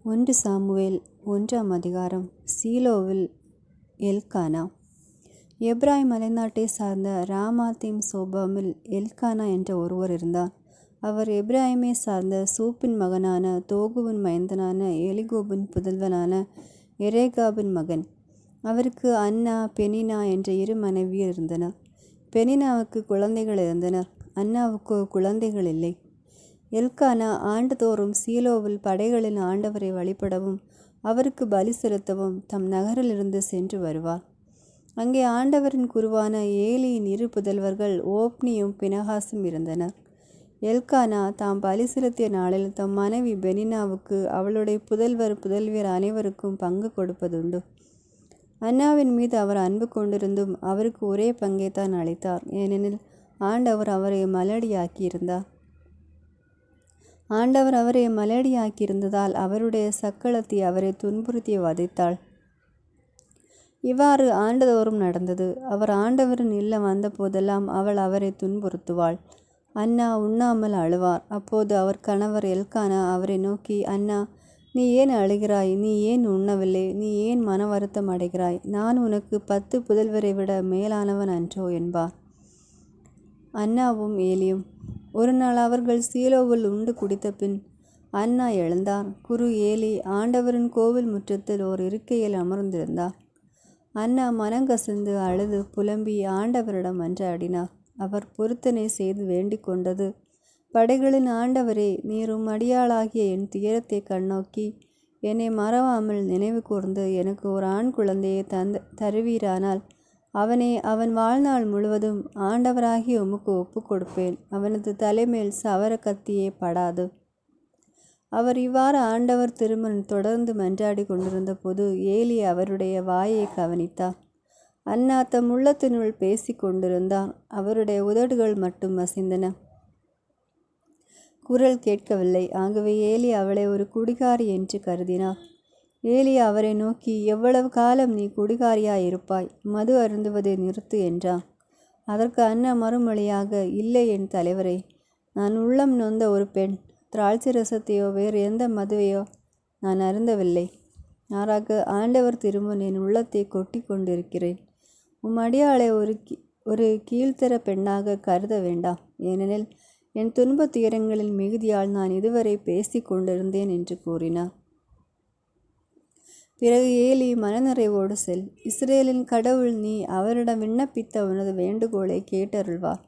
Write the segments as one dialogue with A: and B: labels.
A: 1 Samuel 1ஆம் அதிகாரம். சீலோவில் எல்க்கானா. எப்ராயிம் மலைநாட்டை சார்ந்த ராமாத்தீம் சோபாமில் எல்க்கானா என்ற ஒருவர் இருந்தார். அவர் எப்ராயிமை சார்ந்த சூப்பின் மகனான தோகுவின் மைந்தனான எலிகூபின் புதல்வனான எரேகாபின் மகன். அவருக்கு அன்னா பெனினா என்ற 2 மனைவியர் இருந்தனர். பெனினாவுக்கு குழந்தைகள் இருந்தனர், அன்னாவுக்கோ குழந்தைகள் இல்லை. எல்க்கானா ஆண்டுதோறும் சீலோவில் படைகளின் ஆண்டவரை வழிபடவும் அவருக்கு பலி செலுத்தவும் தம் நகரிலிருந்து சென்று வருவார். அங்கே ஆண்டவரின் குருவான ஏலியின் 2 புதல்வர்கள் ஓப்னியும் பினகாசும் இருந்தனர். எல்க்கானா தாம் பலி செலுத்திய நாளில் தம் மனைவி பெனினாவுக்கு அவளுடைய புதல்வர் புதல்வியர் அனைவருக்கும் பங்கு கொடுப்பதுண்டு. அன்னாவின் மீது அவர் அன்பு கொண்டிருந்தும் அவருக்கு ஒரே பங்கை தான் அளித்தார், ஏனெனில் ஆண்டவர் அவரை மலடியாக்கியிருந்தார். ஆண்டவர் அவரை மலடியாக்கியிருந்ததால் அவருடைய சக்களத்தி அவரை துன்புறுத்தி வதைத்தாள். இவ்வாறு ஆண்டுதோறும் நடந்தது. அவர் ஆண்டவரின் இல்லம் வந்த போதெல்லாம் அவள் அவரை துன்புறுத்துவாள். அன்னா உண்ணாமல் அழுவார். அப்போது அவர் கணவர் எல்க்கானா அவரை நோக்கி, அன்னா, நீ ஏன் அழுகிறாய்? நீ ஏன் உண்ணவில்லை? நீ ஏன் மன வருத்தம் அடைகிறாய்? நான் உனக்கு 10 புதல்வரை விட மேலானவன் அன்றோ என்பார். அன்னாவும் ஏலியும். ஒரு நாள் அவர்கள் சீலோவில் உண்டு குடித்த பின் அன்னா எழுந்தார். குரு ஏலி ஆண்டவரின் கோவில் முற்றத்தில் ஓர் இருக்கையில் அமர்ந்திருந்தார். அன்னா மனங்கசந்து அழுது புலம்பி ஆண்டவரிடம் மன்றாடினார். அவர் பொருத்தனை செய்து வேண்டிக் கொண்டது, படைகளின் ஆண்டவரே, நீர் உம் அடியாளாகிய என் துயரத்தை கண்ணோக்கி என்னை மறவாமல் நினைவு கூர்ந்து எனக்கு ஒரு ஆண் குழந்தையை தருவீரானால் அவனை அவன் வாழ்நாள் முழுவதும் ஆண்டவராகிய உமக்கு ஒப்பு கொடுப்பேன். அவனது தலைமேல் சவர கத்தியே படாது. அவர் இவ்வாறு ஆண்டவர் திருமன் தொடர்ந்து மன்றாடி கொண்டிருந்த போது ஏலி அவருடைய வாயை கவனித்தார். அன்னா தம் உள்ளத்தினுள் பேசி கொண்டிருந்தார். அவருடைய உதடுகள் மட்டும் அசைந்தன, குரல் கேட்கவில்லை. ஆகவே ஏலி அவளை ஒரு குடிகாரி என்று கருதினார். ஏலி அவரை நோக்கி, எவ்வளவு காலம் நீ குடிகாரியாயிருப்பாய்? மது அருந்துவதை நிறுத்து என்றான். அதற்கு அன்னா மறுமொழியாக, இல்லை என் தலைவரே, நான் உள்ளம் நொந்த ஒரு பெண். திராட்சை ரசத்தையோ வேறு எந்த மதுவையோ நான் அருந்தவில்லை. மாறாக ஆண்டவர் திருமுன் என் உள்ளத்தை கொட்டி கொண்டிருக்கிறேன். உம் அடியாளை ஒரு கீழ்த்தர பெண்ணாக கருத வேண்டாம், ஏனெனில் என் துன்பத் துயரங்களின் மிகுதியால் நான் இதுவரை பேசி கொண்டிருந்தேன் என்று கூறினார். பிறகு ஏலி, மனநிறைவோடு செல். இஸ்ரேலின் கடவுள் நீ அவரிடம் விண்ணப்பித்த உனது வேண்டுகோளை கேட்டருள்வார்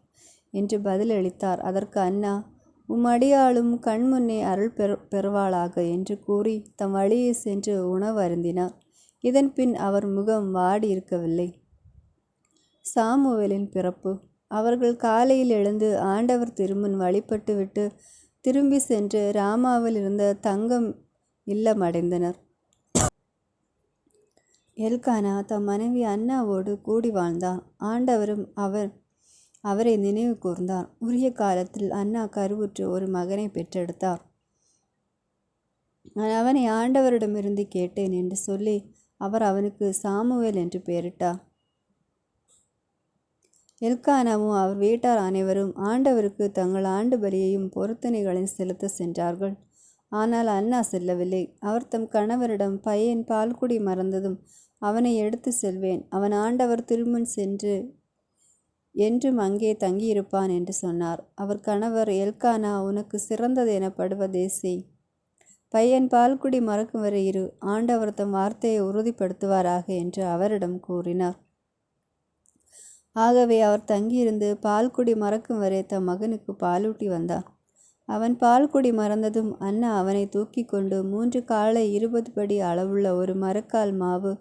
A: என்று பதிலளித்தார். அதற்கு அன்னா, உம் அடியாளும் கண்முன்னே அருள் பெறுவாளாக என்று கூறி தம் வழியை சென்று உணவு அருந்தினார். இதன் பின் அவர் முகம் வாடி இருக்கவில்லை. சாமுவேலின் பிறப்பு. அவர்கள் காலையில் எழுந்து ஆண்டவர் திருமுன் வழிபட்டு விட்டு திரும்பி சென்று ராமாவில் இருந்த தங்கம் இல்லம் அடைந்தனர். எல்க்கானா தம் மனைவி அன்னாவோடு கூடி வாழ்ந்தார். ஆண்டவரும் அவரை நினைவு கூர்ந்தார். உரிய காலத்தில் அன்னா கருவுற்று ஒரு மகனை பெற்றெடுத்தார். நான் அவனை ஆண்டவரிடமிருந்து கேட்டேன் என்று சொல்லி அவர் அவனுக்கு சாமுவேல் என்று பெயரிட்டார். எல்க்கானாவும் அவர் வீட்டார் அனைவரும் ஆண்டவருக்கு தங்கள் ஆண்டு பலியையும் பொருத்தனைகளையும் செலுத்த சென்றார்கள். ஆனால் அன்னா செல்லவில்லை. அவர் தம் கணவரிடம், பையன் பால்குடி மறந்ததும் அவனை எடுத்து செல்வேன். அவன் ஆண்டவர் திருமுன் சென்று என்றும் அங்கே தங்கியிருப்பான் என்று சொன்னார். அவர் கணவர் எல்க்கானா, உனக்கு சிறந்தது எனப்படுவதை செய். பையன் பால்குடி மறக்கும் வரை இரு. ஆண்டவர் தம் வார்த்தையை உறுதிப்படுத்துவாராக என்று அவரிடம் கூறினார். ஆகவே அவர் தங்கியிருந்து பால்குடி மறக்கும் வரை தம் மகனுக்கு பாலூட்டி வந்தார். அவன் பால்குடி மறந்ததும் அன்னா அவனை தூக்கி கொண்டு 3 காளை 20 படி அளவுள்ள ஒரு மரக்கால் மாவு,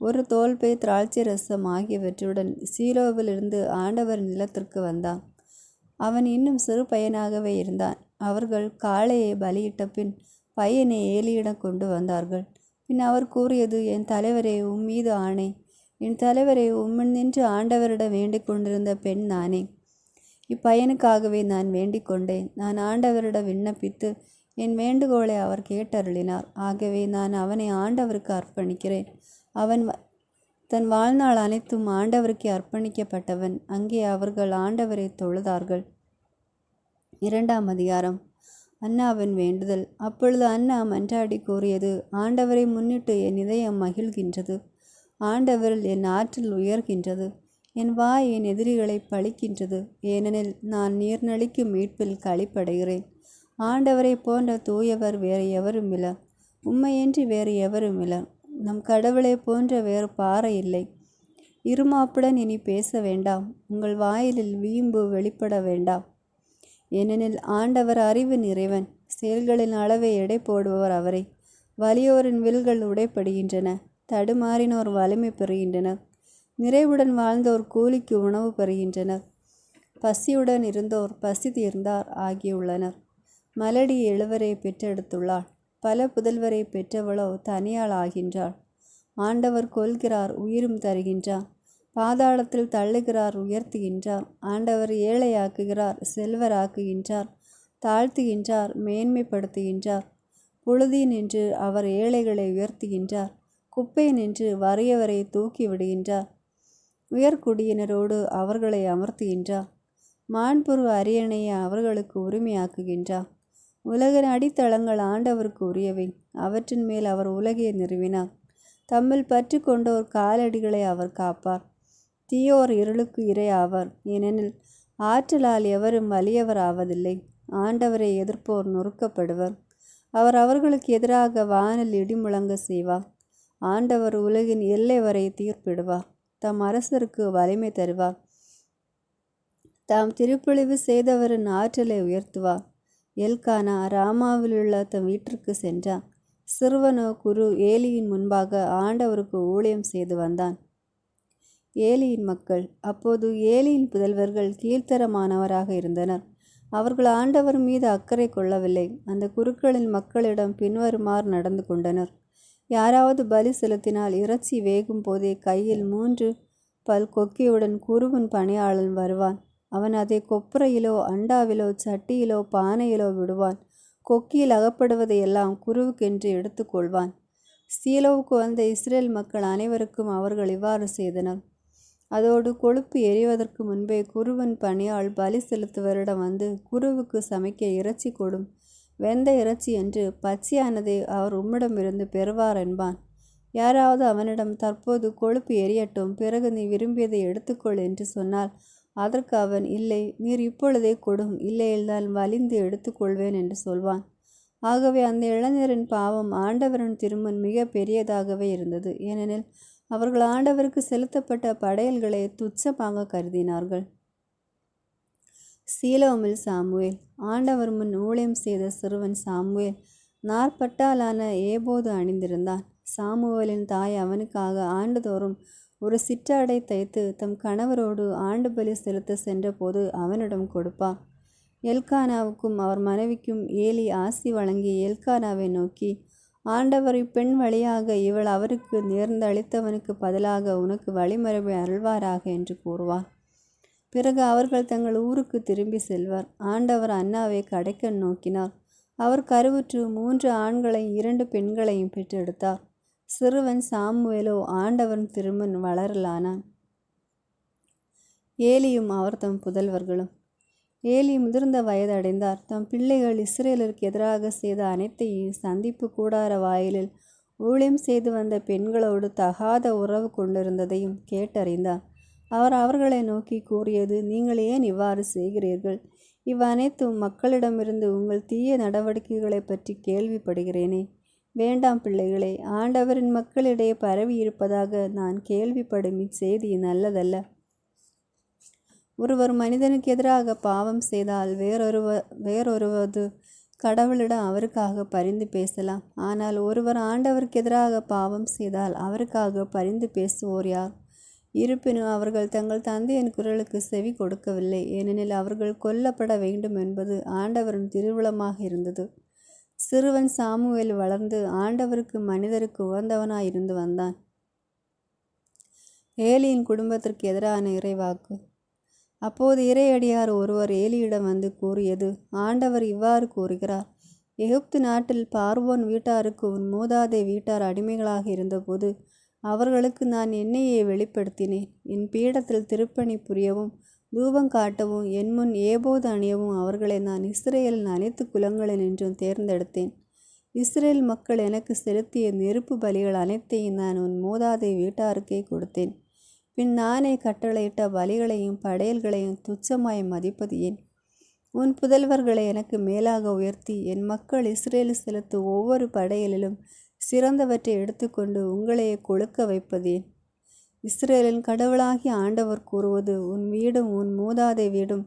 A: ஒரு தோல்பை திராட்சை ரசம் ஆகியவற்றுடன் சீலோவில் இருந்து ஆண்டவர் நிலத்திற்கு வந்தான். அவன் இன்னும் சிறு பையனாகவே இருந்தான். அவர்கள் காளையை பலியிட்ட பின் பையனை ஏலியிடம் கொண்டு வந்தார்கள். பின் அவர் கூறியது, என் தலைவரே, உம் மீது ஆணை. என் தலைவரே, உம்முன் நின்று ஆண்டவரிடம் வேண்டிக் கொண்டிருந்த பெண் நானே. இப்பையனுக்காகவே நான் வேண்டிக் கொண்டேன். நான் ஆண்டவரிடம் விண்ணப்பித்து என் வேண்டுகோளை அவர் கேட்டருளினார். ஆகவே நான் அவனை ஆண்டவருக்கு அர்ப்பணிக்கிறேன். அவன் தன் வாழ்நாள் அனைத்தும் ஆண்டவருக்கு அர்ப்பணிக்கப்பட்டவன். அங்கே அவர்கள் ஆண்டவரை தொழுதார்கள். 2ஆம் அதிகாரம். அன்னாவின் வேண்டுதல். அப்பொழுது அன்னா மன்றாடி கூறியது, ஆண்டவரை முன்னிட்டு என் இதயம் மகிழ்கின்றது. ஆண்டவரில் என் ஆற்றல் உயர்கின்றது. என் வாய் என் எதிரிகளை பழிக்கின்றது. ஏனெனில் நான் நீர்நளிக்கும் மீட்பில் களிப்படைகிறேன். ஆண்டவரை போன்ற தூயவர் வேறு எவருமில்ல. உம்மையின்றி வேறு எவருமில்ல. நம் கடவுளை போன்ற வேறு பாறை இல்லை. இருமாப்புடன் இனி பேச வேண்டாம். உங்கள் வாயிலில் வீம்பு வெளிப்பட வேண்டாம். ஏனெனில் ஆண்டவர் அறிவின் இறைவன். செயல்களின் அளவை எடை போடுபவர் அவரே. வலியோரின் வில்கள் உடைப்படுகின்றன. தடுமாறினோர் வலிமை பெறுகின்றனர். நிறைவுடன் வாழ்ந்தோர் கூலிக்கு உணவு பெறுகின்றனர். பசியுடன் இருந்தோர் பசி தீர்ந்தார் ஆகியுள்ளனர். மலடி எழுவரை பெற்றெடுத்துள்ளாள். பல புதல்வரை பெற்றவளோ தனியாள் ஆகின்றாள். ஆண்டவர் கொல்கிறார், உயிரும் தருகின்றார். பாதாளத்தில் தள்ளுகிறார், உயர்த்துகின்றார். ஆண்டவர் ஏழையாக்குகிறார், செல்வராக்குகின்றார். தாழ்த்துகின்றார், மேன்மைப்படுத்துகின்றார். புழுதி நின்று அவர் ஏழைகளை உயர்த்துகின்றார். குப்பை நின்று வறியவரை தூக்கி விடுகின்றார். உயர்குடியினரோடு அவர்களை அமர்த்துகின்றார். மாண்புரு அரியணையை அவர்களுக்கு உரிமையாக்குகின்றார். உலகின் அடித்தளங்கள் ஆண்டவருக்கு உரியவை. அவற்றின் மேல் அவர் உலகை நிறுவினார். தம்மில் பற்று கொண்டோர் காலடிகளை அவர் காப்பார். தீயோர் இருளுக்கு இரை ஆவர். ஏனெனில் ஆற்றலால் எவரும் வலியவர் ஆவதில்லை. ஆண்டவரை எதிர்ப்போர் நொறுக்கப்படுவர். அவர் அவர்களுக்கு எதிராக வானில் இடிமுழங்க செய்வார். ஆண்டவர் உலகின் எல்லை வரை தீர்ப்பிடுவார். தம் அரசருக்கு வலிமை தருவார். தாம் திருப்பொழிவு செய்தவரின் ஆற்றலை உயர்த்துவார். எல்கானா ராமாவிலுள்ள தம் வீட்டிற்கு சென்றான். சிறுவனோ குரு ஏலியின் முன்பாக ஆண்டவருக்கு ஊழியம் செய்து வந்தான். ஏலியின் மக்கள். அப்போது ஏலியின் புதல்வர்கள் கீழ்த்தரமானவராக இருந்தனர். அவர்கள் ஆண்டவர் மீது அக்கறை கொள்ளவில்லை. அந்த குருக்களின் மக்களிடம் பின்வருமாறு நடந்து கொண்டனர். யாராவது பலி செலுத்தினால் இறைச்சி வேகும் போதே கையில் 3 பல் கொக்கியுடன் குருவின் பணியாளன் வருவான். அவன் அதை கொப்பரையிலோ அண்டாவிலோ சட்டியிலோ பானையிலோ விடுவான். கொக்கியில் அகப்படுவதையெல்லாம் குருவுக்கென்று எடுத்துக்கொள்வான். சீலோவுக்கு வந்த இஸ்ரேல் மக்கள் அனைவருக்கும் அவர்கள் இவ்வாறு செய்தனர். அதோடு கொழுப்பு எரிவதற்கு முன்பே குருவின் பணியாள் பலி செலுத்துவரிடம் வந்து, குருவுக்கு சமைக்க இறைச்சி கொடும். வெந்த இறைச்சி என்று பச்சையானதை அவர் உம்மிடமிருந்து பெறுவார் என்பான். யாராவது அவனிடம், தற்போது கொழுப்பு எரியட்டும், பிறகு நீ விரும்பியதை எடுத்துக்கொள் என்று சொன்னால், அதற்கு அவன், இல்லை, நீர் இப்பொழுதே கொடும், இல்லையென்றால் வலிந்து எடுத்துக்கொள்வேன் என்று சொல்வான். ஆகவே அந்த இளைஞரின் பாவம் ஆண்டவரின் திருமுன் மிக பெரியதாகவே இருந்தது. ஏனெனில் அவர்கள் ஆண்டவருக்கு செலுத்தப்பட்ட படையல்களை துச்சமாக கருதினார்கள். சீலோமில் சாமுவேல். ஆண்டவர் முன் ஊழியம் செய்த சிறுவன் சாமுவேல் நாற்பட்டாலான ஏபோது அணிந்திருந்தான். சாமுவேலின் தாய் அவனுக்காக ஆண்டுதோறும் ஒரு சிற்றாடை தைத்து தம் கணவரோடு ஆண்டு பலி செலுத்த சென்றபோது அவனிடம் கொடுப்பார். எல்கானாவுக்கும் அவர் மனைவிக்கும் ஏலி ஆசி வழங்கி எல்கானாவை நோக்கி, ஆண்டவர் இப்பெண் வழியாக இவள் அவருக்கு நேர்ந்தளித்தவனுக்கு பதிலாக உனக்கு வழிமரபை அருள்வாராக என்று கூறுவார். பிறகு அவர்கள் தங்கள் ஊருக்கு திரும்பி செல்வர். ஆண்டவர் அன்னாவை கடைக்கண் நோக்கினார். அவர் கருவுற்று 3 ஆண்களையும் 2 பெண்களையும் பெற்றெடுத்தார். சிறுவன் சாமுவேலோ ஆண்டவன் திருமுன் வளரலானான். ஏலியும் அவர் தம் புதல்வர்களும். ஏலி முதிர்ந்த வயது அடைந்தார். தம் பிள்ளைகள் இஸ்ரேலருக்கு எதிராக செய்த அனைத்தையும் சந்திப்பு கூடார வாயிலில் ஊழியம் செய்து வந்த பெண்களோடு தகாத உறவு கொண்டிருந்ததையும் கேட்டறிந்தார். அவர் அவர்களை நோக்கி கூறியது, நீங்கள் ஏன் இவ்வாறு செய்கிறீர்கள்? இவ்வனைத்தும் மக்களிடமிருந்து உங்கள் தீய நடவடிக்கைகளை பற்றி கேள்விப்படுகிறேனே. வேண்டாம் பிள்ளைகளே, ஆண்டவரின் மக்களிடையே பரவி இருப்பதாக நான் கேள்விப்படும் இச்செய்தி நல்லதல்ல. ஒருவர் மனிதனுக்கு எதிராக பாவம் செய்தால் வேறொருவது கடவுளிடம் அவருக்காக பரிந்து பேசலாம். ஆனால் ஒருவர் ஆண்டவருக்கு எதிராக பாவம் செய்தால் அவருக்காக பரிந்து பேசுவோர் யார்? இருப்பினும் அவர்கள் தங்கள் தந்தையின் குரலுக்கு செவி கொடுக்கவில்லை. ஏனெனில் அவர்கள் கொல்லப்பட வேண்டும் என்பது ஆண்டவரின் திருவுளமாக இருந்தது. சிறுவன் சாமுவேல் வளர்ந்து ஆண்டவருக்கு மனிதருக்கு உகந்தவனாய் இருந்து வந்தான். ஏலியின் குடும்பத்திற்கு எதிரான இறைவாக்கு. அப்போது இறையடியார் ஒருவர் ஏலியிடம் வந்து கூறியது, ஆண்டவர் இவ்வாறு கூறுகிறார், எகிப்து நாட்டில் பார்வோன் வீட்டாருக்கு உன் மூதாதை வீட்டார் அடிமைகளாக இருந்தபோது அவர்களுக்கு நான் என்னையே வெளிப்படுத்தினேன். என் பீடத்தில் திருப்பணி புரியவும் தூபம் காட்டவும் என் முன் ஏபோது அணியவும் அவர்களை நான் இஸ்ரேலின் அனைத்து குலங்களினின்றும் தேர்ந்தெடுத்தேன். இஸ்ரேல் மக்கள் எனக்கு செலுத்திய நெருப்பு பலிகள் அனைத்தையும் நான் உன் மூதாதை வீட்டாருக்கே கொடுத்தேன். பின் நானே கட்டளையிட்ட பலிகளையும் படையல்களையும் துச்சமாய் மதிப்பது ஏன்? உன் புதல்வர்களை எனக்கு மேலாக உயர்த்தி என் மக்கள் இஸ்ரேல் செலுத்தும் ஒவ்வொரு படையலிலும் சிறந்தவற்றை எடுத்துக்கொண்டு உங்களையே கொழுக்க வைப்பதேன்? இஸ்ரேலின் கடவுளாகிய ஆண்டவர் கூறுவது, உன் வீடும் உன் மூதாதை வீடும்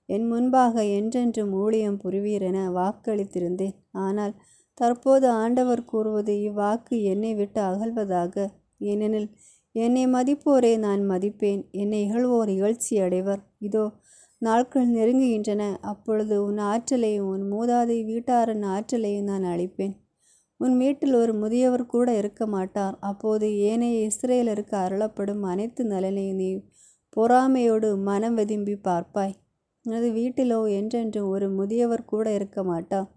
A: என் முன்பாக என்றென்றும் ஊழியம் புரிவீர் என வாக்களித்திருந்தேன். ஆனால் தற்போது ஆண்டவர் கூறுவது, இவ்வாக்கு என்னை விட்டு அகல்வதாக. ஏனெனில் என்னை மதிப்போரே நான் மதிப்பேன், என்னை இகழ்வோர் இகழ்ச்சி அடைவர். இதோ நாட்கள் நெருங்குகின்றன, அப்பொழுது உன் ஆற்றலையும் உன் மூதாதை வீட்டாரின் ஆற்றலையும் நான் அளிப்பேன். உன் வீட்டில் ஒரு முதியவர் கூட இருக்க மாட்டார். அப்போது ஏனைய இஸ்ரேலருக்கு அருளப்படும் அனைத்து நலனையும் நீ பொறாமையோடு மனம் வெதும்பி பார்ப்பாய். எனது வீட்டிலோ என்றென்றும் ஒரு முதியவர் கூட இருக்க மாட்டார்.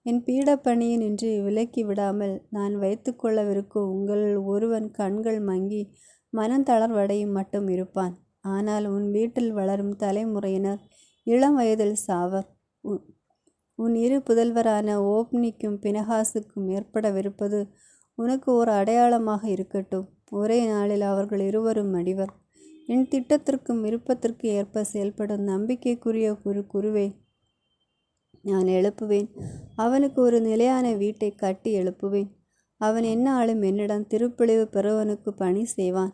A: என் பீடப்பணியை நின்று விலக்கி விடாமல் நான் வைத்து கொள்ளவிருக்கும் உங்களில் ஒருவன் கண்கள் மங்கி மனந்தளர்வடையும் மட்டும் இருப்பான். ஆனால் உன் வீட்டில் வளரும் தலைமுறையினர் இளம் வயதில் சாவர். உன் இரு புதல்வரான ஓப்னிக்கும் பினகாசுக்கும் ஏற்படவிருப்பது உனக்கு ஒரு அடையாளமாக இருக்கட்டும். ஒரே நாளில் அவர்கள் இருவரும் மடிவர். என் திட்டத்திற்கும் விருப்பத்திற்கு ஏற்ப செயல்படும் நம்பிக்கைக்குரிய குருவை நான் எழுப்புவேன். அவனுக்கு ஒரு நிலையான வீட்டை கட்டி எழுப்புவேன். அவன் எந்நாளும் என்னிடம் திருப்பொழிவு பெறுவனுக்கு பணி செய்வான்.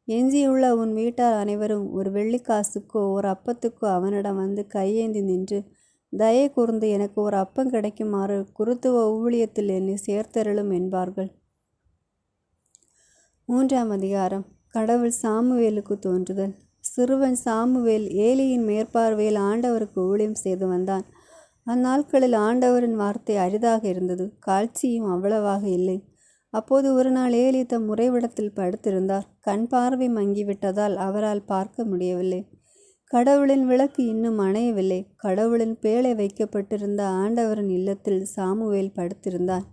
A: எஞ்சியுள்ள உன் வீட்டார் அனைவரும் ஒரு வெள்ளிக்காசுக்கோ ஒரு அப்பத்துக்கோ அவனிடம் வந்து கையேந்தி நின்று, தயை கூர்ந்து எனக்கு ஒரு அப்பம் கிடைக்குமாறு குருத்துவ ஊழியத்தில் என்னை சேர்த்தருளும் என்பார்கள். 3ஆம் அதிகாரம். கடவுள் சாமுவேலுக்கு தோன்றுதல். சிறுவன் சாமுவேல் ஏலியின் மேற்பார்வையில் ஆண்டவருக்கு ஊழியம் செய்து வந்தான். அந்நாட்களில் ஆண்டவரின் வார்த்தை அரிதாக இருந்தது, காட்சியும் அவ்வளவாக இல்லை. அப்போது ஒரு நாள் ஏலி தம் உறைவிடத்தில் படுத்திருந்தார். கண் பார்வை மங்கிவிட்டதால் அவரால் பார்க்க முடியவில்லை. கடவுளின் விளக்கு இன்னும் அணையவில்லை. கடவுளின் பேழை வைக்கப்பட்டிருந்த ஆண்டவரின் இல்லத்தில் சாமுவேல் படுத்திருந்தான்.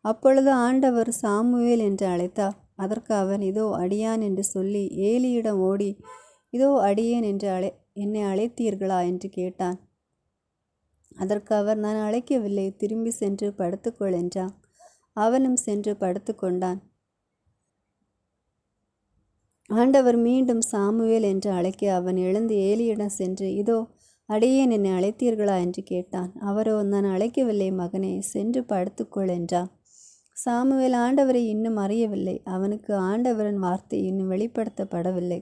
A: அப்பொழுது ஆண்டவர் சாமுவேல் என்று அழைத்தார். அதற்கு அவன், இதோ அடியான் என்று சொல்லி ஏலியிடம் ஓடி, இதோ அடியேன் என்று என்னை அழைத்தீர்களா என்று கேட்டான். அதற்கு அவர், நான் அழைக்கவில்லை, திரும்பி சென்று படுத்துக்கொள் என்றான். அவனும் சென்று படுத்து கொண்டான். ஆண்டவர் மீண்டும் சாமுவேல் என்று அழைக்க அவன் எழுந்து ஏலியிடம் சென்று, இதோ அடியேன் என்னை அழைத்தீர்களா என்று கேட்டான். அவரோ, நான் அழைக்கவில்லை மகனே, சென்று படுத்துக்கொள் என்றான். சாமுவேல் ஆண்டவரை இன்னும் அறியவில்லை. அவனுக்கு ஆண்டவரின் வார்த்தை இன்னும் வெளிப்படுத்தப்படவில்லை.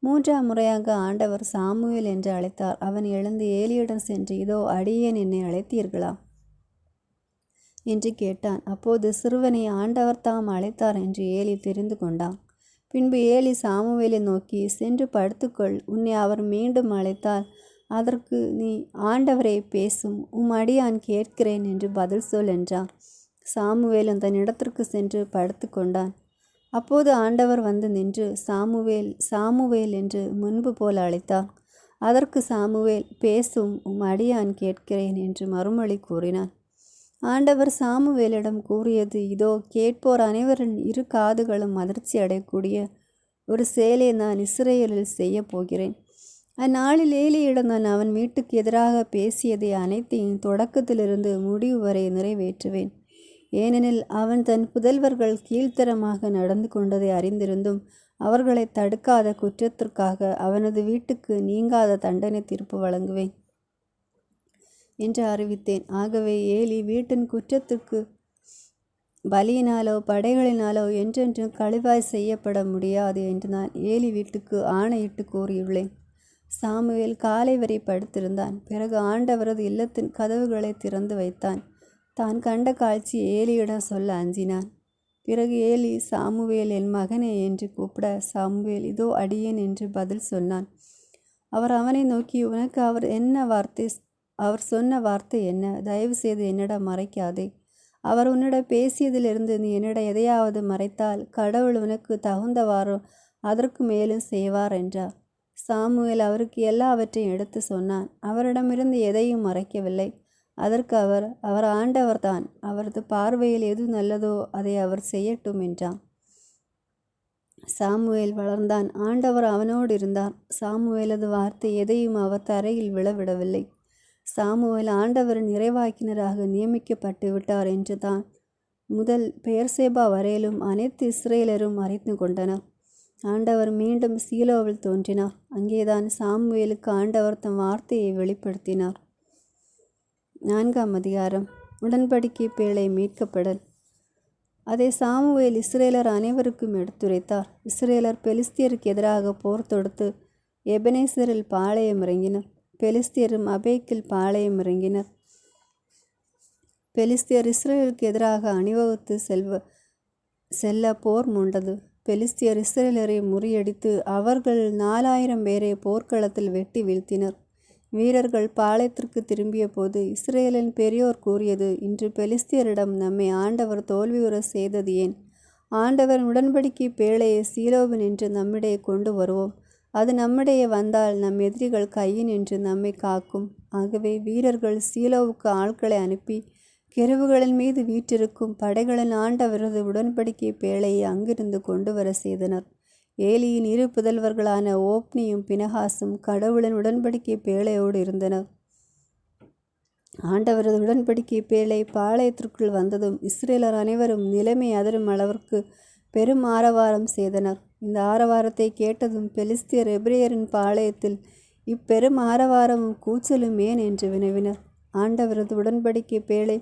A: 3ஆம் முறையாக ஆண்டவர் சாமுவேல் என்று அழைத்தார். அவன் எழுந்து ஏலியிடம் சென்று, இதோ அடியேன் என்னை அழைத்தீர்களா என்று கேட்டான். அப்போது சிறுவனை ஆண்டவர் தாம் அழைத்தார் என்று ஏலி தெரிந்து கொண்டான். பின்பு ஏலி சாமுவேலை நோக்கி, சென்று படுத்துக்கொள், உன்னை அவர் மீண்டும் அழைத்தால் அதற்கு நீ, ஆண்டவரை பேசும், அடியான் கேட்கிறேன் என்று பதில் சொல் என்றான். சாமுவேலும் தன் இடத்திற்கு சென்று படுத்து கொண்டான். அப்போது ஆண்டவர் வந்து நின்று, சாமுவேல் சாமுவேல் என்று முன்பு போல் அழைத்தார். அதற்கு சாமுவேல், பேசும், அடியான் கேட்கிறேன் என்று மறுமொழி கூறினான். ஆண்டவர் சாமுவேலிடம் கூறியது, இதோ கேட்போர் அனைவரின் இரு காதுகளும் அதிர்ச்சி அடையக்கூடிய ஒரு செயலை நான் இஸ்ரேலில் செய்ய போகிறேன். அந்நாளில் ஏலியிடம் நான் அவன் வீட்டுக்கு எதிராக பேசியதை அனைத்தையும் தொடக்கத்திலிருந்து முடிவு வரை நிறைவேற்றுவேன். ஏனெனில் அவன் தன் புதல்வர்கள் கீழ்த்தரமாக நடந்து கொண்டதை அறிந்திருந்தும் அவர்களை தடுக்காத குற்றத்திற்காக அவனது வீட்டுக்கு நீங்காத தண்டனை தீர்ப்பு வழங்குவேன் என்று அறிவித்தேன். ஆகவே ஏலி வீட்டின் குற்றத்திற்கு பலியினாலோ படைகளினாலோ என்றென்றும் கழிவாய் செய்யப்பட முடியாது என்று நான் ஏலி வீட்டுக்கு ஆணையிட்டு கூறியுள்ளேன். சாமுவேல் காலை வரை படுத்திருந்தான். பிறகு ஆண்டவரது இல்லத்தின் கதவுகளை திறந்து வைத்தான். தான் கண்ட காட்சி ஏலியிடம் சொல்ல அஞ்சினான். பிறகு ஏலி, சாமுவேல் என் மகனே என்று கூப்பிட, சாமுவேல் இதோ அடியேன் என்று பதில் சொன்னான். அவர் அவனை நோக்கி, உனக்கு அவர் சொன்ன வார்த்தை என்ன? தயவு செய்து என்னிடம் மறைக்காதே. அவர் உன்னிடம் பேசியதிலிருந்து நீ என்னிடம் எதையாவது மறைத்தால் கடவுள் உனக்கு தகுந்தவாறோ அதற்கு மேலும் செய்வார் என்றார். சாமுவேல் அவருக்கு எல்லாவற்றையும் எடுத்து சொன்னான். அவரிடமிருந்து எதையும் மறைக்கவில்லை. அதற்கு அவர் ஆண்டவர்தான், அவரது பார்வையில் எது நல்லதோ அதை அவர் செய்யட்டும் என்றான். சாமுவேல் வளர்ந்தான். ஆண்டவர் அவனோடு இருந்தார். சாமுவேலது வார்த்தை எதையும் அவர் தரையில் விழவிடவில்லை. சாமுவேல் ஆண்டவரின் இறைவாக்கினராக நியமிக்கப்பட்டு விட்டார் என்று தான் முதல் பெயர்சேபா வரையிலும் அனைத்து இஸ்ரேலரும் அறிந்து கொண்டனர். ஆண்டவர் மீண்டும் சீலோவில் தோன்றினார். அங்கேதான் சாமுவேலுக்கு ஆண்டவர் தம் வார்த்தையை வெளிப்படுத்தினார். 4ஆம் அதிகாரம். உடன்படிக்கை பேழை மீட்கப்படல். அதை சாமுவேல் இஸ்ரேலர் அனைவருக்கும் எடுத்துரைத்தார். இஸ்ரேலர் பெலிஸ்தியருக்கு எதிராக போர் தொடுத்து எபனேசரில் பாளையம் இறங்கினர். பெலிஸ்தியரும் அபேக்கில் பாளையம் இறங்கினர். பெலிஸ்தியர் இஸ்ரேலுக்கு எதிராக அணிவகுத்து செல்ல போர் மூண்டது. பெலிஸ்தியர் இஸ்ரேலரை முறியடித்து அவர்கள் 4000 பேரை போர்க்களத்தில் வெட்டி வீழ்த்தினர். வீரர்கள் பாளையத்திற்கு திரும்பிய போது இஸ்ரேலின் பெரியோர் கூறியது, இன்று பெலிஸ்தியரிடம் நம்மை ஆண்டவர் தோல்வியுற செய்தது ஏன்? ஆண்டவர் உடன்படிக்கை பேழையை சீலோவின் என்று நம்மிடையே கொண்டு வருவோம். அது நம்மிடையே வந்தால் நம் எதிரிகள் கையினின்று நம்மை காக்கும். ஆகவே வீரர்கள் சீலோவுக்கு ஆட்களை அனுப்பி கெருவுகளின் மீது வீற்றிருக்கும் படைகளின் ஆண்டவரது உடன்படிக்கை பேழையை அங்கிருந்து கொண்டு வர செய்தனர். ஏலியின் 2 புதல்வர்களான ஓப்னியும் பினகாசும் கடவுளின் உடன்படிக்கை பேழையோடு இருந்தனர். ஆண்டவரது உடன்படிக்கை பேழை பாளையத்திற்குள் வந்ததும் இஸ்ரேலர் அனைவரும் நிலைமை அதிரும் அளவிற்கு பெரும் ஆரவாரம் செய்தனர். இந்த ஆரவாரத்தை கேட்டதும் பெலிஸ்தியர் எபிரேயரின் பாளையத்தில் இப்பெரும் ஆரவாரமும் கூச்சலும் ஏன் என்று வினவினர். ஆண்டவரது உடன்படிக்கை பேழை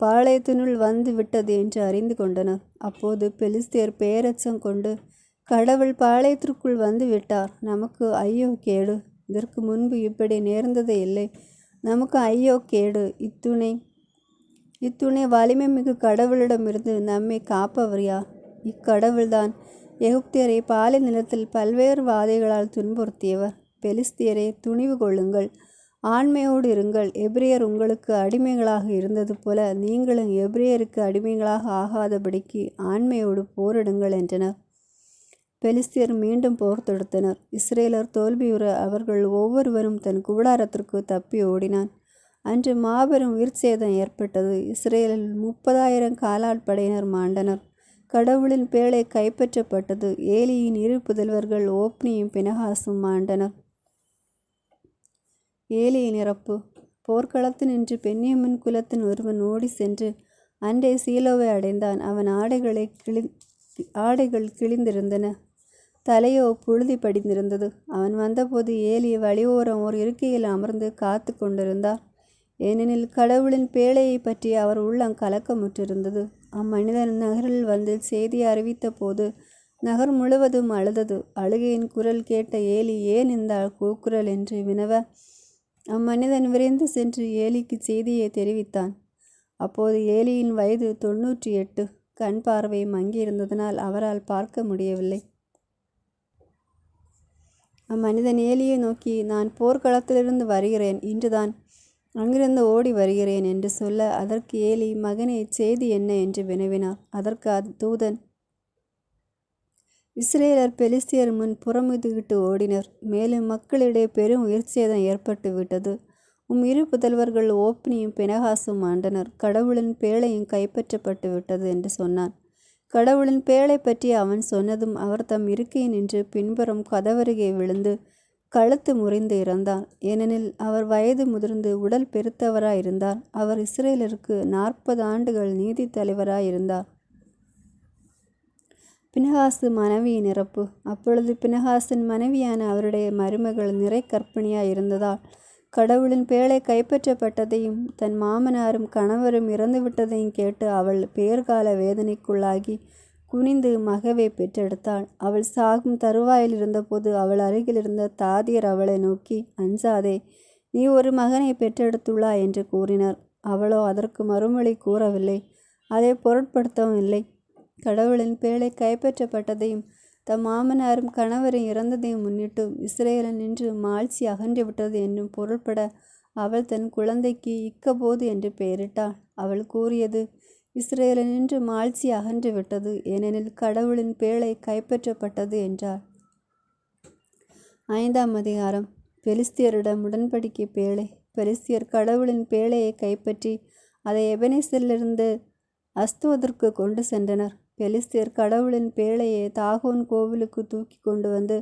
A: பாளையத்தினுள் வந்து விட்டது என்று அறிந்து கொண்டனர். அப்போது பெலிஸ்தியர் பேரச்சம் கொண்டு, கடவுள் பாளையத்திற்குள் வந்து விட்டார், நமக்கு ஐயோ கேடு, இதற்கு முன்பு இப்படி நேர்ந்ததே இல்லை, நமக்கு ஐயோ கேடு, இத்துணை வலிமை மிகு கடவுளிடமிருந்து நம்மை காப்பவர் யார்? இக்கடவுள்தான் எகிப்தியரை பாலை நிலத்தில் பல்வேறு வாதைகளால் துன்புறுத்தியவர். பெலிஸ்தியரே, துணிவு கொள்ளுங்கள், ஆண்மையோடு இருங்கள். எபிரேயர் உங்களுக்கு அடிமைகளாக இருந்தது போல நீங்களும் எபிரேயருக்கு அடிமைகளாக ஆகாதபடிக்கு ஆண்மையோடு போரிடுங்கள் என்றனர். பெலிஸ்தியர் மீண்டும் போர் தொடுத்தனர். இஸ்ரேலர் தோல்வியுற அவர்கள் ஒவ்வொருவரும் தன் கூடாரத்திற்கு தப்பி ஓடினான். அன்று மாபெரும் உயிர்ச்சேதம் ஏற்பட்டது. இஸ்ரேலில் 30,000 காலாட்படையினர் மாண்டனர். கடவுளின் பேழை கைப்பற்றப்பட்டது. ஏலியின் 2 புதல்வர்கள் ஓப்னியும் பினகாசும் மாண்டனர். ஏலியின் இறப்பு. போர்க்களத்தில் நின்று பென்யமின் குலத்தின் ஒருவன் ஓடி சென்று அன்றே சீலோவை அடைந்தான். அவன் ஆடைகள் கிழிந்திருந்தன, தலையோ புழுதி படிந்திருந்தது. அவன் வந்தபோது ஏலி வழியோரம் ஓர் இருக்கையில் அமர்ந்து காத்து கொண்டிருந்தார். ஏனெனில் கடவுளின் பேழையை பற்றி அவர் உள்ளம் கலக்கமுற்றிருந்தது. அம்மனிதன் நகரில் வந்து செய்தியை அறிவித்த போது நகர் முழுவதும் அழுதது. அழுகையின் குரல் கேட்ட ஏலி, ஏன் இந்த கூக்குரல் என்று வினவ, அம்மனிதன் விரைந்து சென்று ஏலிக்கு செய்தியை தெரிவித்தான். அப்போது ஏலியின் வயது 98. கண் பார்வை மங்கியிருந்ததனால் அவரால் பார்க்க முடியவில்லை. அம்மனிதன் ஏலியை நோக்கி, நான் போர்க்களத்திலிருந்து வருகிறேன், இன்றுதான் அங்கிருந்து ஓடி வருகிறேன் என்று சொல்ல, அதற்கு ஏலி, மகனே, செய்தி என்ன என்று வினவினார். அதற்கு தூதன், இஸ்ரேலர் பெலிஸ்தியர் முன் புறமுதுகிட்டு ஓடினர். மேலும் மக்களிடையே பெரும் உயிர்ச்சேதம் ஏற்பட்டு விட்டது. 2 புதல்வர்கள் ஓப்னியும் பினகாசும் ஆண்டனர். கடவுளின் பேழையும் கைப்பற்றப்பட்டு விட்டது என்று சொன்னான். கடவுளின் பேழை பற்றி அவன் சொன்னதும் அவர் தம் இருக்கையை நின்று பின்புறம் கதவருகே விழுந்து கழுத்து முறிந்து இறந்தார். ஏனெனில் அவர் வயது முதிர்ந்து உடல் பெருத்தவராயிருந்தார். அவர் இஸ்ரேலருக்கு 40 ஆண்டுகள் நீதி தலைவராயிருந்தார். பினகாசு மனைவியின் இறப்பு. அப்பொழுது பினகாசின் மனைவியான அவருடைய மருமகள் நிறை கர்ப்பிணியாய் இருந்ததால் கடவுளின் பேழை கைப்பற்றப்பட்டதையும் தன் மாமனாரும் கணவரும் இறந்துவிட்டதையும் கேட்டு அவள் பேர்கால வேதனைக்குள்ளாகி குனிந்து மகவை பெற்றெடுத்தாள். அவள் சாகும் தருவாயில் இருந்தபோது அவள் அருகில் இருந்த தாதியர் அவளை நோக்கி, அஞ்சாதே, நீ ஒரு மகனை பெற்றெடுத்துள்ளாய் என்று கூறினர். அவளோ அதற்கு மறுமொழி கூறவில்லை, அதை பொருட்படுத்தவும் இல்லை. கடவுளின் பேழை கைப்பற்றப்பட்டதையும் தம் மாமனாரும் கணவரும் இறந்ததையும் முன்னிட்டு இஸ்ரேலில் நின்று மாழ்ச்சி அகன்றுவிட்டது என்னும் பொருள்பட அவள் தன் குழந்தைக்கு இக்கபோது என்று பெயரிட்டாள். அவள் கூறியது, இஸ்ரேலில் நின்று மாழ்ச்சி அகன்று விட்டது, ஏனெனில் கடவுளின் பேழை கைப்பற்றப்பட்டது என்றார். 5ஆம் அதிகாரம். பெலிஸ்தியரிடம் உடன்படிக்கை பேழை. பெலிஸ்தியர் கடவுளின் பேழையை கைப்பற்றி அதை எபெனேசரிலிருந்து அஸ்தோதிற்கு கொண்டு சென்றனர். பெலிஸ்தியர் கடவுளின் பேழையை தாகோன் கோவிலுக்கு தூக்கி கொண்டு வந்து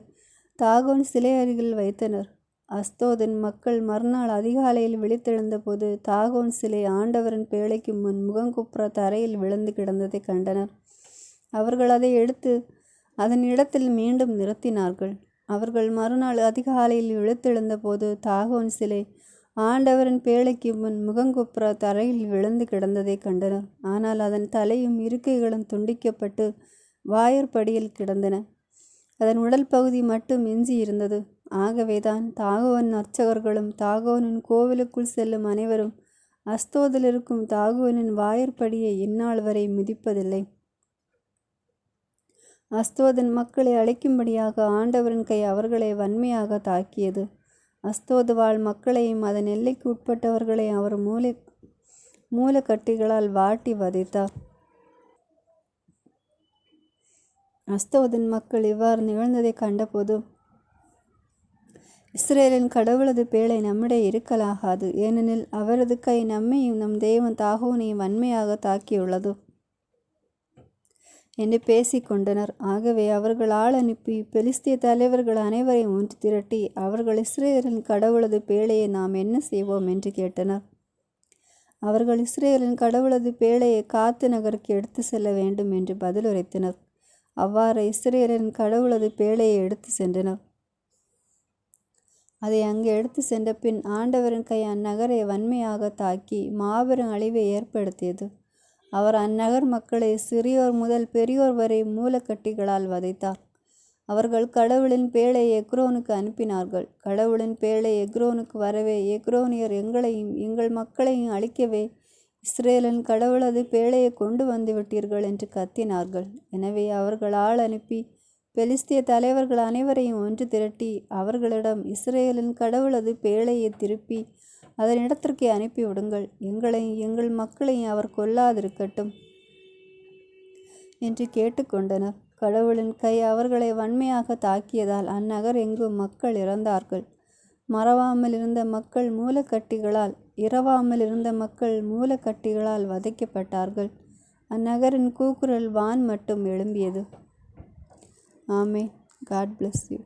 A: தாகோன் சிலை அருகில் வைத்தனர். அஸ்தோதின் மக்கள் மறுநாள் அதிகாலையில் விழித்தெழுந்த போது தாகோன் சிலை ஆண்டவரின் பேழைக்கு முன் முகங்குப்புற தரையில் விழுந்து கிடந்ததை கண்டனர். அவர்கள் அதை எடுத்து அதன் இடத்தில் மீண்டும் நிறுத்தினார்கள். அவர்கள் மறுநாள் அதிகாலையில் விழித்தெழுந்த போது தாகோன் சிலை ஆண்டவரின் பேழைக்கு முன் முகங்குப்புற தரையில் விழுந்து கிடந்ததை கண்டனர். ஆனால் அதன் தலையும் இருக்கைகளும் துண்டிக்கப்பட்டு வாயற்படியில் கிடந்தன. அதன் உடல் பகுதி மட்டும் எஞ்சி இருந்தது. ஆகவேதான் தாகோன் அர்ச்சகர்களும் தாகோனின் கோவிலுக்குள் செல்லும் அனைவரும் அஸ்தோதில் இருக்கும் தாகோனின் வாயற்படியை இந்நாள் வரை மிதிப்பதில்லை. அஸ்தோதின் மக்களை அழைக்கும்படியாக ஆண்டவரின் கை அவர்களை வன்மையாக தாக்கியது. அஸ்தோது வாழ் மக்களையும் அதன் எல்லைக்கு உட்பட்டவர்களை அவர் மூலக்கட்டிகளால் வாட்டி வதைத்தார். அஸ்தோதின் மக்கள் இவ்வாறு நிகழ்ந்ததை கண்டபோது, இஸ்ரேலின் கடவுளது பேழை நம்மிடையே இருக்கலாகாது, ஏனெனில் அவரது கை நம்மையும் நம் தேவன் தாகோனையும் வன்மையாக தாக்கியுள்ளது என்று பேசிக்கொண்டனர். ஆகவே அவர்கள் ஆள் அனுப்பி பெலிஸ்திய தலைவர்கள் அனைவரையும் ஒன்று திரட்டி அவர்கள் இஸ்ரேலின் கடவுளது பேழையை நாம் என்ன செய்வோம் என்று கேட்டனர். அவர்கள் இஸ்ரேலின் கடவுளது பேழையை காத்து நகருக்கு எடுத்து செல்ல வேண்டும் என்று பதிலுரைத்தனர். அவ்வாறு இஸ்ரேலின் கடவுளது பேழையை எடுத்து சென்றனர். அதை அங்கு எடுத்து சென்ற பின் ஆண்டவரின் கை அந்நகரை வன்மையாக தாக்கி மாபெரும் அழிவை ஏற்படுத்தியது. அவர் அந்நகர் மக்களை சிறியோர் முதல் பெரியோர் வரை மூலக்கட்டிகளால் வதைத்தார். அவர்கள் கடவுளின் பேழை எக்ரோனுக்கு அனுப்பினார்கள். கடவுளின் பேழை எக்ரோனுக்கு வரவே எக்ரோனியர் எங்களையும் எங்கள் மக்களையும் அழிக்கவே இஸ்ரேலின் கடவுளது பேழையை கொண்டு வந்து விட்டீர்கள் என்று கத்தினார்கள். எனவே அவர்கள் ஆள் அனுப்பி பெலிஸ்திய தலைவர்கள் அனைவரையும் ஒன்று திரட்டி அவர்களிடம், இஸ்ரேலின் கடவுளது பேழையை திருப்பி அதனிடத்திற்கு அனுப்பிவிடுங்கள், எங்களையும் எங்கள் மக்களையும் அவர் கொல்லாதிருக்கட்டும் என்று கேட்டுக்கொண்டனர். கடவுளின் கை அவர்களை வன்மையாக தாக்கியதால் அந்நகர் எங்கும் மக்கள் இறந்தார்கள். இரவாமல் இருந்த மக்கள் மூலக்கட்டிகளால் வதைக்கப்பட்டார்கள். அந்நகரின் கூக்குரல் வான் மட்டும் எழும்பியது. ஆமென். God bless you.